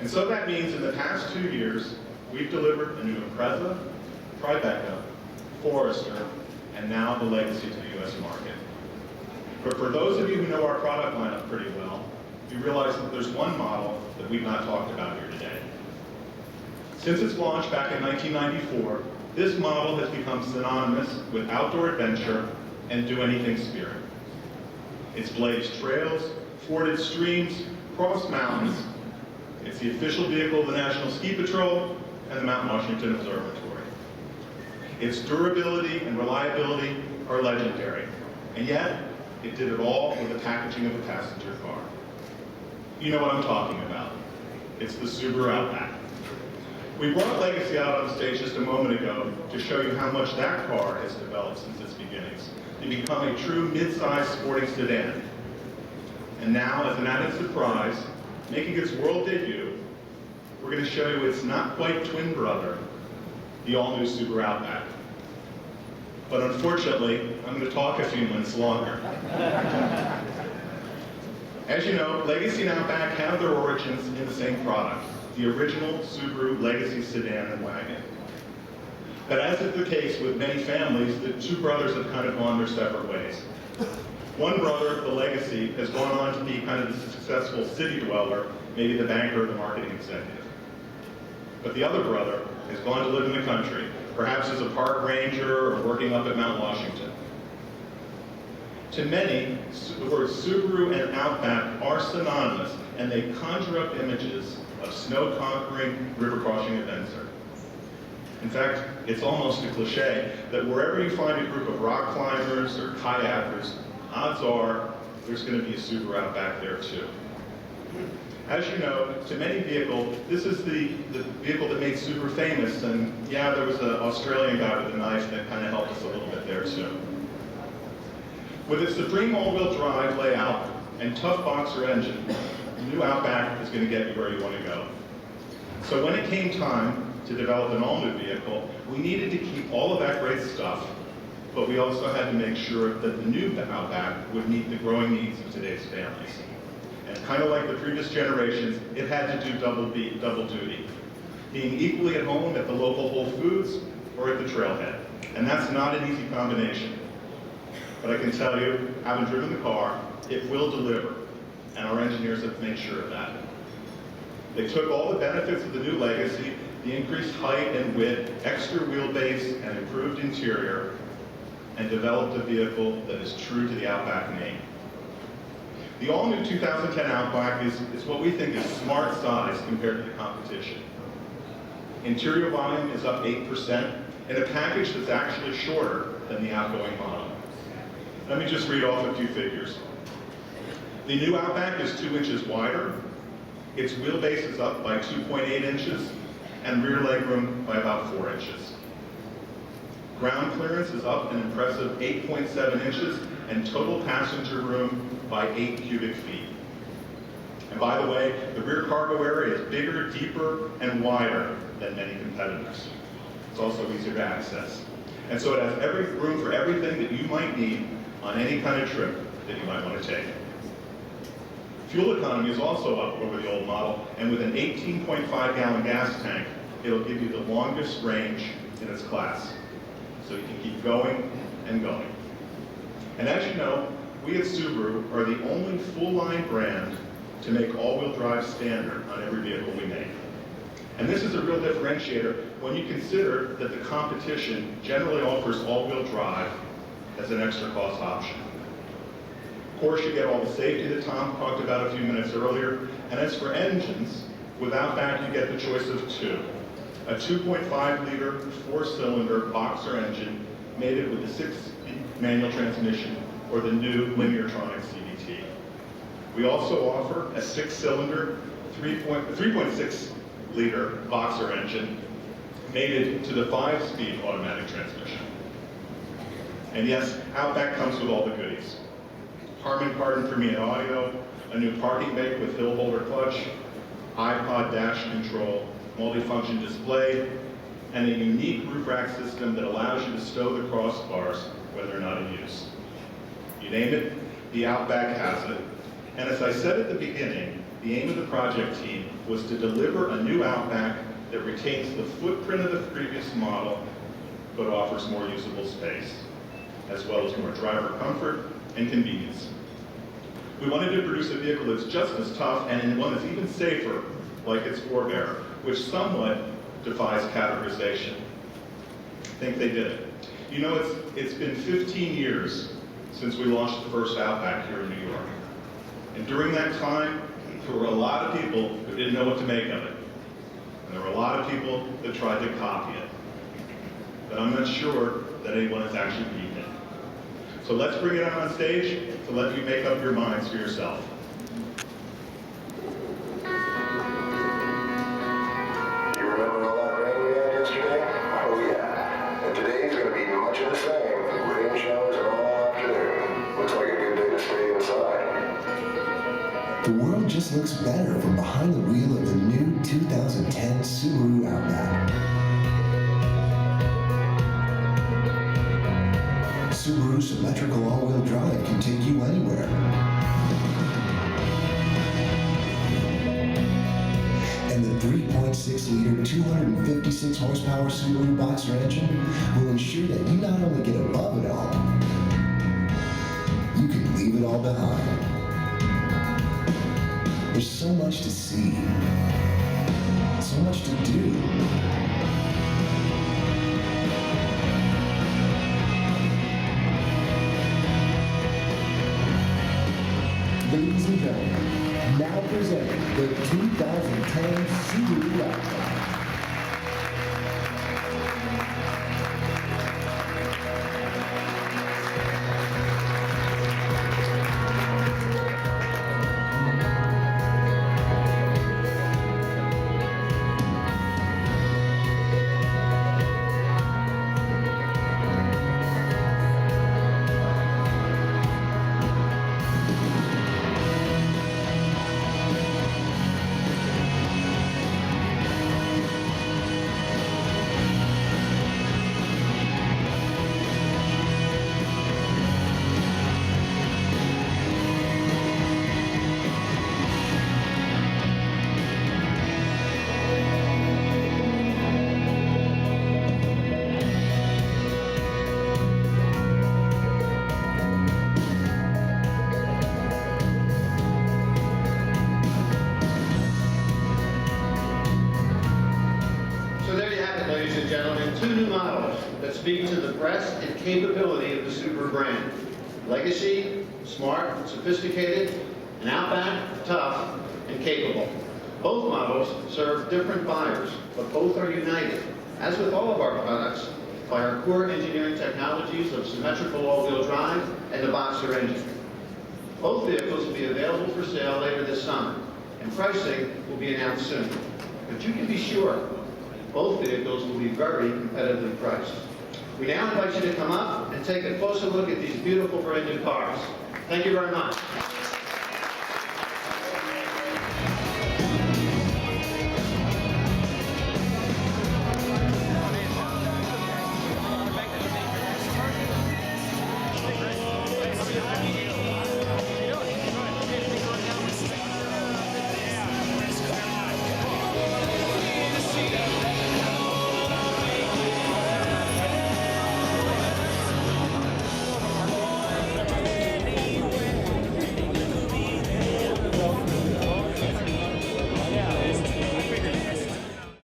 And so that means in the past 2 years, we've delivered a new Impreza, Tribeca, Forester, and now the Legacy to the US market. But for those of you who know our product lineup pretty well, you realize that there's one model that we've not talked about here today. Since its launch back in 1994, this model has become synonymous with outdoor adventure and do-anything spirit. It's blazed trails, forded streams, crossed mountains. It's the official vehicle of the National Ski Patrol and the Mount Washington Observatory. Its durability and reliability are legendary, and yet it did it all with the packaging of a passenger car. You know what I'm talking about. It's the Subaru Outback. We brought Legacy out on stage just a moment ago to show you how much that car has developed since its beginnings to become a true mid-size sporting sedan. And now, as an added surprise, making its world debut, we're going to show you its not quite twin brother, the all-new Subaru Outback. But unfortunately, I'm going to talk a few minutes longer. As you know, Legacy and Outback have their origins in the same product, the original Subaru Legacy sedan and wagon. But as is the case with many families, the two brothers have kind of gone their separate ways. One brother, the Legacy, has gone on to be kind of the successful city dweller, maybe the banker or the marketing executive. But the other brother has gone to live in the country, perhaps as a park ranger or working up at Mount Washington. To many, the words Subaru and Outback are synonymous, and they conjure up images of snow-conquering, river-crossing adventure. In fact, it's almost a cliche that wherever you find a group of rock climbers or kayakers, odds are there's going to be a Subaru Outback there too. As you know, to many vehicles, this is the vehicle that made Subaru famous, and yeah, there was an Australian guy with a knife that kind of helped us a little bit there too. With its supreme all-wheel drive layout and tough boxer engine, the new Outback is going to get you where you want to go. So when it came time to develop an all-new vehicle, we needed to keep all of that great stuff, but we also had to make sure that the new Outback would meet the growing needs of today's families. And kind of like the previous generations, it had to do double duty, being equally at home at the local Whole Foods or at the trailhead. And that's not an easy combination. But I can tell you, having driven the car, it will deliver, and our engineers have made sure of that. They took all the benefits of the new Legacy, the increased height and width, extra wheelbase, and improved interior, and developed a vehicle that is true to the Outback name. The all-new 2010 Outback is what we think is smart size compared to the competition. Interior volume is up 8%, in a package that's actually shorter than the outgoing model. Let me just read off a few figures. The new Outback is 2 inches wider, its wheelbase is up by 2.8 inches, and rear legroom by about 4 inches. Ground clearance is up an impressive 8.7 inches, and total passenger room by 8 cubic feet. And by the way, the rear cargo area is bigger, deeper, and wider than many competitors. It's also easier to access. And so it has every room for everything that you might need on any kind of trip that you might want to take. Fuel economy is also up over the old model, and with an 18.5-gallon gas tank, it'll give you the longest range in its class. So you can keep going and going. And as you know, we at Subaru are the only full-line brand to make all-wheel drive standard on every vehicle we make. And this is a real differentiator when you consider that the competition generally offers all-wheel drive as an extra cost option. Of course, you get all the safety that Tom talked about a few minutes earlier, and as for engines, with Outback you get the choice of two. A 2.5-liter, 4-cylinder boxer engine mated with a 6-speed manual transmission, or the new Lineartronic CVT. We also offer a 6-cylinder, 3.6-liter boxer engine mated to the 5-speed automatic transmission. And yes, Outback comes with all the goodies. Harman Kardon Premium Audio, a new parking brake with hill holder clutch, iPod dash control, multifunction display, and a unique roof rack system that allows you to stow the crossbars when they're not in use. You name it, the Outback has it. And as I said at the beginning, The aim of the project team was to deliver a new Outback that retains the footprint of the previous model, but offers more usable space, as well as more driver comfort and convenience. We wanted to produce a vehicle that's just as tough and one that's even safer, like its forebearer, which somewhat defies categorization. I think they did it. You know, it's been 15 years since we launched the first Outback here in New York. And during that time, there were a lot of people who didn't know what to make of it. And there were a lot of people that tried to copy it. But I'm not sure that anyone has actually beaten it. So let's bring it out on stage to let you make up your minds for yourself. You remember all that rain we had yesterday? Oh yeah. And today's going to be much of the same. Rain showers all afternoon. Looks like a good day to stay inside. The world just looks better from behind the wheel of the new 2010 Subaru Outback. Subaru symmetrical all-wheel drive can take you anywhere. And the 3.6-liter, 256 horsepower Subaru Boxer engine will ensure that you not only get above it all, you can leave it all behind. There's so much to see, so much to do. Ladies and gentlemen, now presenting the 2010 Subaru Outback. Two new models that speak to the breadth and capability of the Subaru brand. Legacy, smart, sophisticated, and Outback, tough and capable. Both models serve different buyers, but both are united, as with all of our products, by our core engineering technologies of symmetrical all-wheel drive and the Boxer engine. Both vehicles will be available for sale later this summer, and pricing will be announced soon. But you can be sure both vehicles will be very competitively priced. We now invite you to come up and take a closer look at these beautiful brand new cars. Thank you very much.